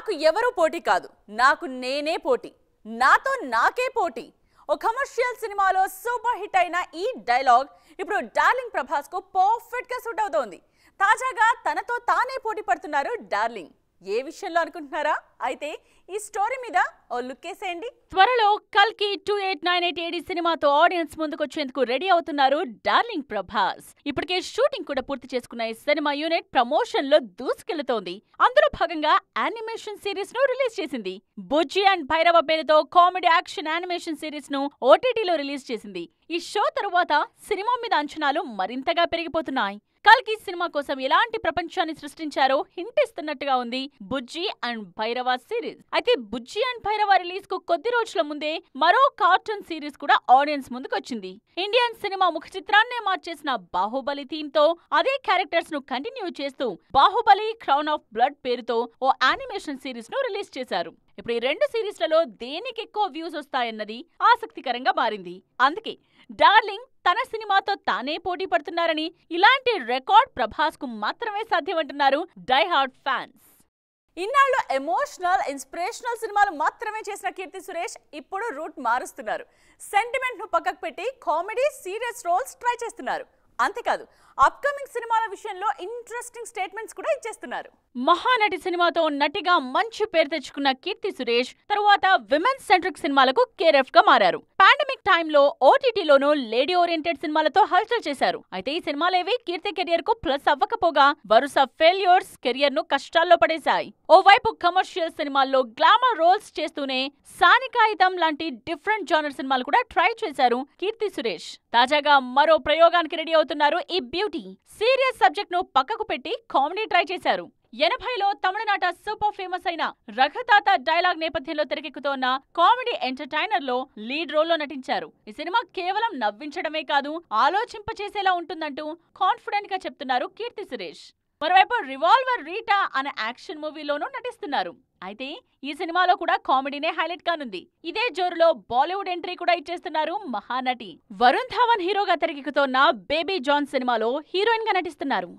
నాకు ఎవరు పోటీ కాదు, నాకు నేనే పోటీ, నాతో నాకే పోటీ. ఓ కమర్షియల్ సినిమాలో సూపర్ హిట్ అయిన ఈ డైలాగ్ ఇప్పుడు డార్లింగ్ ప్రభాస్ కు పర్ఫెక్ట్ గా సూట్ అవుతోంది. తాజాగా తనతో తానే పోటీ పడుతున్నారు డార్లింగ్. ఏ విషయంలో అనుకుంటున్నారా? అయితే ఈ స్టోరీ మీద ఓ లుక్ వేసేయండి. త్వరలో కల్కి 2898 AD సినిమాతో ఆడియన్స్ ముందుకొచ్చేందుకు రెడీ అవుతున్నారు డార్లింగ్ ప్రభాస్. ఇప్పటికే షూటింగ్ కూడా పూర్తి చేసుకున్న ఈ సినిమా యూనిట్ ప్రమోషన్ లో దూసుకెళ్తోంది. అందులో భాగంగా యానిమేషన్ సిరీస్ ను రిలీజ్ చేసింది. బుజ్జి అండ్ భైరవ పేరుతో కామెడీ యాక్షన్ యానిమేషన్ సిరీస్ ను ఓటీటీలో రిలీజ్ చేసింది. ఈ షో తరువాత సినిమా మీద అంచనాలు మరింతగా పెరిగిపోతున్నాయి. కల్కి సినిమా కోసం ఎలాంటి ప్రపంచాన్ని సృష్టించారో హింట్ ఇస్తున్నట్టుగా ఉంది బుజ్జి అండ్ భైరవ సిరీస్. అయితే బుజ్జి అండ్ భైరవ రిలీజ్ కు కొద్ది రోజుల ముందే మరో కార్టూన్ సిరీస్ కూడా ఆడియన్స్ ముందుకొచ్చింది. ఇండియన్ సినిమా ముఖ చిత్రాన్నే మార్చేసిన బాహుబలి థీమ్ తో అదే క్యారెక్టర్స్ ను కంటిన్యూ చేస్తూ బాహుబలి క్రౌన్ ఆఫ్ బ్లడ్ పేరుతో ఓ యానిమేషన్ సిరీస్ ను రిలీజ్ చేశారు. ఇప్పుడు ఈ రెండు సిరీస్లలో దేనికి ఎక్కువ వ్యూస్ వస్తాయన్నది ఆసక్తికరంగా మారింది. అందుకే డార్లింగ్ తన సినిమాతో తానే పోటీ పడుతున్నారని, ఇలాంటి రికార్డ్ ప్రభాస్ కు మాత్రమే సాధ్యమంటున్నారు డై హార్డ్ ఫ్యాన్స్. ఇన్నాళ్ళు ఎమోషనల్ ఇన్స్పిరేషనల్ సినిమాలు మాత్రమే చేసిన కీర్తి సురేష్ ఇప్పుడు రూట్ మారుస్తున్నారు. సెంటిమెంట్ ను పక్కకు పెట్టి కామెడీ సీరియస్ రోల్స్ ట్రై చేస్తున్నారు. అంతేకాదు అప్కమింగ్ సినిమాల విషయంలో ఇంట్రెస్టింగ్ స్టేట్మెంట్స్ కూడా ఇచ్చేస్తున్నారు. మహానటి సినిమాతో నటిగా మంచి పేరు తెచ్చుకున్న కీర్తి సురేష్ తరువాత విమెన్ సెంట్రిక్ సినిమాలకు కేర్ఎఫ్ గా మారారు. పాండమిక్ టైంలో ఓటీటీలోనూ లేడీ ఓరియంటెడ్ సినిమాలతో హల్చల్ చేశారు. అయితే ఈ సినిమాలేవి కీర్తి కెరియర్ కు ప్లస్ అవ్వకపోగా వరుస ఫెయిల్యూర్స్ కెరియర్ ను కష్టాల్లో పడేశాయి. ఓవైపు కమర్షియల్ సినిమాల్లో గ్లామర్ రోల్స్ చేస్తూనే సానికాయితం లాంటి డిఫరెంట్ జానర్ సినిమాలు కూడా ట్రై చేశారు కీర్తి సురేష్. తాజాగా మరో ప్రయోగానికి రెడీ అవుతున్నారు ఈ బ్యూటీ. సీరియస్ సబ్జెక్ట్ ను పక్కకు పెట్టి కామెడీ ట్రై చేశారు. 80లో తమిళనాట సూపర్ ఫేమస్ అయిన రఘతాత డైలాగ్ నేపథ్యంలో తెరకెక్కుతోన్న కామెడీ ఎంటర్టైనర్ లో లీడ్ రోల్ లో నటించారు. ఈ సినిమా కేవలం నవ్వించడమే కాదు, ఆలోచింపచేసేలా ఉంటుందంటూ కాన్ఫిడెంట్ గా చెప్తున్నారు కీర్తి సురేష్. మరోవైపు రివాల్వర్ రీటా అనే యాక్షన్ మూవీలోనూ నటిస్తున్నారు. అయితే ఈ సినిమాలో కూడా కామెడీనే హైలైట్ కానుంది. ఇదే జోరులో బాలీవుడ్ ఎంట్రీ కూడా ఇచ్చేస్తున్నారు మహానటి. వరుణ్ ధావన్ హీరోగా తెరకెక్కుతోన్న బేబీ జాన్ సినిమాలో హీరోయిన్ గా నటిస్తున్నారు.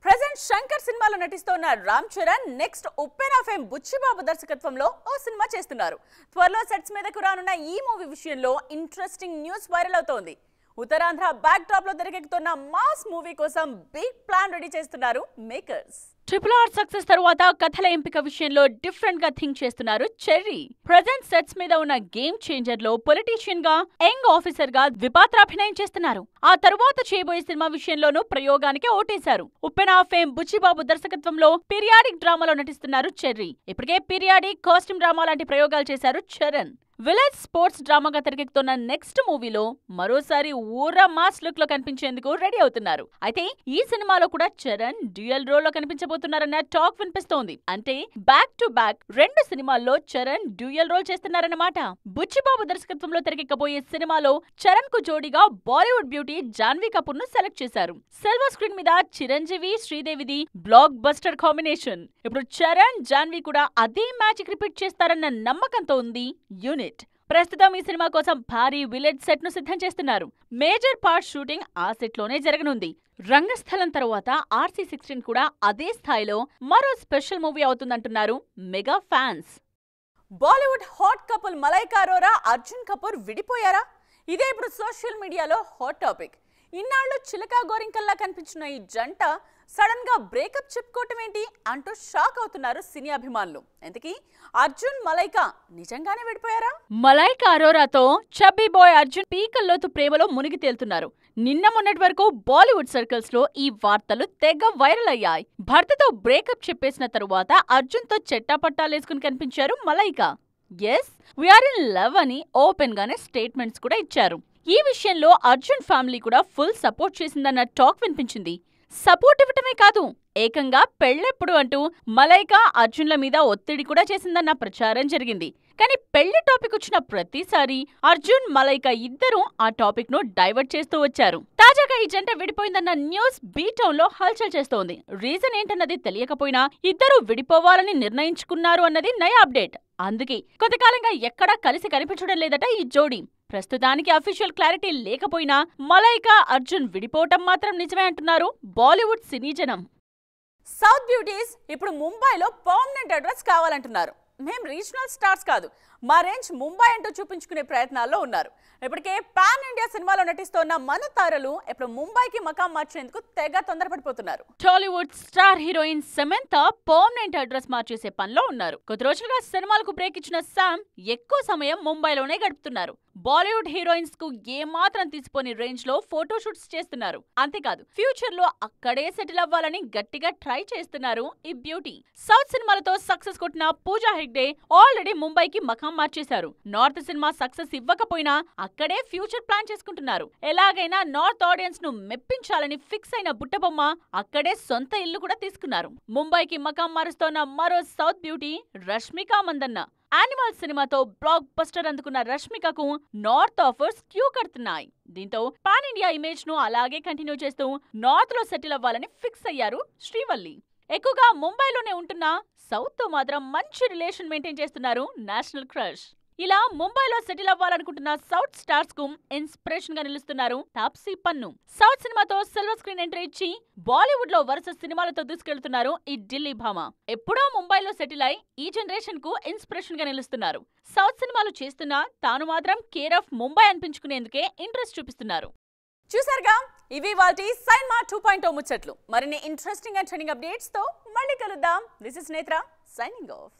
ప్రెజెంట్ శంకర్ సినిమాలో నటిస్తోన్న రామ్ చరణ్ నెక్స్ట్ ఉప్పెన ఫేమ్ బుచ్చిబాబు దర్శకత్వంలో ఓ సినిమా చేస్తున్నారు. త్వరలో సెట్స్ మీదకు రానున్న ఈ మూవీ విషయంలో ఇంట్రెస్టింగ్ న్యూస్ వైరల్ అవుతోంది. ఉత్తరాంధ్ర బ్యాక్ డ్రాప్ లో తెరకెక్కుతున్న మాస్ మూవీ కోసం బిగ్ ప్లాన్ రెడీ చేస్తున్నారు మేకర్స్. RRR సక్సెస్ తరువాత కథల ఎంపిక విషయంలో డిఫరెంట్ గా థింక్ చేస్తున్నారు చెర్రీ. ప్రెజెంట్ సెట్స్ మీద ఉన్న గేమ్ చేంజర్ లో పొలిటీషియన్ గా, యంగ్ ఆఫీసర్ గా ద్విపాత్రాభినయం చేస్తున్నారు. ఆ తరువాత చేయబోయే సినిమా విషయంలోనూ ప్రయోగానికి ఓటేశారు. ఉప్పెన ఫేమ్ బుచ్చిబాబు దర్శకత్వంలో పీరియాడిక్ డ్రామాలో నటిస్తున్నారు చెర్రీ. ఇప్పటికే పీరియాడిక్, కాస్ట్యూమ్ డ్రామా లాంటి ప్రయోగాలు చేశారు చరణ్. విలేజ్ స్పోర్ట్స్ డ్రామాగా తెరకెక్కుతున్న నెక్స్ట్ మూవీలో మరోసారి ఊరా మాస్ లుక్ లో కనిపించేందుకు రెడీ అవుతున్నారు. అయితే ఈ సినిమాలో కూడా చరణ్ డ్యూయల్ రోల్ లో కనిపించబోతున్నారన్న టాక్ వినిపిస్తోంది. అంటే బ్యాక్ టు బ్యాక్ రెండు సినిమాల్లో చరణ్ డ్యూయల్ రోల్ చేస్తున్నారన్నమాట. బుచ్చిబాబు దర్శకత్వంలో తెరకెక్కబోయే సినిమాలో చరణ్ కు జోడీగా బాలీవుడ్ బ్యూటీ జాన్వీ కపూర్ ను సెలెక్ట్ చేశారు. సిల్వర్ స్క్రీన్ మీద చిరంజీవి, శ్రీదేవిది బ్లాక్ బస్టర్ కాంబినేషన్. ఇప్పుడు చరణ్, జాన్వీ కూడా అదే మ్యాజిక్ రిపీట్ చేస్తారన్న నమ్మకంతో ఉంది యూనిట్. ప్రస్తుతం ఈ సినిమా కోసం భారీ విలేజ్ సెట్ ను సిద్ధం చేస్తున్నారు. మేజర్ పార్ట్ షూటింగ్ ఆ సెట్ లోనే జరగనుంది. రంగస్థలం తరువాత RC16 కూడా అదే స్థాయిలో మరో స్పెషల్ మూవీ అవుతుందంటున్నారు mega fans. Bollywood hot couple Malaika Arora, Arjun Kapoor విడిపోయారా? ఇదే ఇప్పుడు సోషల్ మీడియాలో హాట్ టాపిక్. ఇన్నాళ్ళు చిలకా గోరింకల్లా కనిపించిన ఈ జంట సడన్ గా బ్రేకప్ చెప్పుకోవటం ఏంటి అంటూ షాక్ అవుతున్నారు సినీ అభిమానులు. ఎందుకీ అర్జున్, మలైకా నిజంగానే విడిపోయారా? మలైకా అరోరాతో చబ్బీ బాయ్ అర్జున్ పీకల్లోతు ప్రేమలో మునిగి తేలుతున్నారు. నిన్న మొన్నటి వరకు బాలీవుడ్ సర్కిల్స్ లో ఈ వార్తలు తెగ వైరల్ అయ్యాయి. భర్తతో బ్రేకప్ చెప్పేసిన తరువాత అర్జున్ తో చెట్టాపట్టాలేసుకుని కనిపించారు Malaika. Yes, we are in love అని ఓపెన్ గానే స్టేట్మెంట్స్ కూడా ఇచ్చారు. ఈ విషయంలో అర్జున్ ఫ్యామిలీ కూడా ఫుల్ సపోర్ట్ చేసిందన్న టాక్ వినిపించింది. సపోర్ట్ ఇవ్వటమే కాదు, ఏకంగా పెళ్ళెప్పుడు అంటూ మలైకా అర్జున్ల మీద ఒత్తిడి కూడా చేసిందన్న ప్రచారం జరిగింది. కానీ పెళ్లి టాపిక్ వచ్చిన ప్రతిసారి అర్జున్, మలైకా ఇద్దరూ ఆ టాపిక్ ను డైవర్ట్ చేస్తూ వచ్చారు. తాజాగా ఈ జంట విడిపోయిందన్న న్యూస్ బీటౌన్ లో హల్చల్ చేస్తోంది. రీజన్ ఏంటన్నది తెలియకపోయినా ఇద్దరు విడిపోవాలని నిర్ణయించుకున్నారు అన్నది నయా అప్డేట్. అందుకే కొంతకాలంగా ఎక్కడా కలిసి కనిపించడం లేదట ఈ జోడీ. ప్రస్తుతానికి అఫీషియల్ క్లారిటీ లేకపోయినా మలైకా, అర్జున్ విడిపోవటం మాత్రం నిజమే అంటున్నారు బాలీవుడ్ సినీ జనం. సౌత్ బ్యూటీస్ ఇప్పుడు ముంబైలో పర్మనెంట్ అడ్రస్ కావాలంటున్నారు. మేము రీజనల్ స్టార్స్ కాదు, మా రేంజ్ ముంబై అంటూ చూపించుకునే ప్రయత్నాల్లో ఉన్నారు. ఇప్పటికే పాన్ ఇండియా సినిమాలో నటిస్తున్న మన తారలు ఇప్పుడు ముంబైకి మకాం మార్చేందుకు తెగ తొందరపడిపోతున్నారు. Tollywood star heroine Samantha permanent address మార్చేసే పనిలో ఉన్నారు. కొద్ది రోజులుగా సినిమాలకు బ్రేక్ ఇచ్చిన శామ్ ఎక్కువ సమయం ముంబైలోనే గడుపుతున్నారు. బాలీవుడ్ హీరోయిన్స్ కు ఏమాత్రం తీసిపోని రేంజ్ లో ఫోటోషూట్స్ చేస్తున్నారు. అంతేకాదు ఫ్యూచర్ లో అక్కడే సెటిల్ అవ్వాలని గట్టిగా ట్రై చేస్తున్నారు ఈ బ్యూటీ. సౌత్ సినిమాలతో సక్సెస్ కొట్టిన పూజా హెగ్డే ఆల్రెడీ ముంబైకి మకాం మార్చేశారు. నార్త్ సినిమా సక్సెస్ ఇవ్వకపోయినా అక్కడే ఫ్యూచర్ ప్లాన్ చేసుకుంటున్నారు. ఎలాగైనా నార్త్ ఆడియన్స్ ను మెప్పించాలని ఫిక్స్ అయిన బుట్టబొమ్మ అక్కడే సొంత ఇల్లు కూడా తీసుకున్నారు. ముంబైకి మకాం మారుస్తోన్న మరో south beauty Rashmika Mandanna. Animal సినిమాతో బ్లాక్ బస్టర్ అందుకున్న రష్మికకు నార్త్ ఆఫర్స్ క్యూ కడుతున్నాయి. దీంతో పాన్ ఇండియా ఇమేజ్ ను అలాగే కంటిన్యూ చేస్తూ నార్త్ లో సెటిల్ అవ్వాలని ఫిక్స్ అయ్యారు శ్రీవల్లి. ఎక్కువగా ముంబైలోనే ఉంటున్న సౌత్ తో మాత్రం మంచి రిలేషన్ మెయింటైన్ చేస్తున్నారు నేషనల్ క్రష్. ఇలా ముంబైలో సెటిల్ అవ్వాలనుకుంటున్న సౌత్ స్టార్స్ కు ఇన్స్పిరేషన్ గా నిలుస్తున్నారు తాప్సీ పన్ను. సౌత్ సినిమాతో సిల్వర్ స్క్రీన్ ఎంట్రీ ఇచ్చి బాలీవుడ్ లో వరుస సినిమాలతో దూసుకెళ్తున్నారు ఈ ఢిల్లీ భామ. ఎప్పుడో ముంబైలో సెటిల్ అయి ఈ జనరేషన్ కు ఇన్స్పిరేషన్ గా నిలుస్తున్నారు. సౌత్ సినిమాలు చేస్తున్నా తాను మాత్రం కేర్ ఆఫ్ ముంబై అనిపించుకునేందుకే ఇంట్రెస్ట్ చూపిస్తున్నారు. చూసారుగా, ఇవి వాటి సైన్మా 2.0 ముచ్చట్లు. మరిన్ని ఇంట్రెస్టింగ్ అండ్ ట్రెండింగ్ అప్డేట్స్ తో మళ్ళీ కలుద్దాం. దిస్ ఇస్ నేత్ర సైనింగ్ ఆఫ్.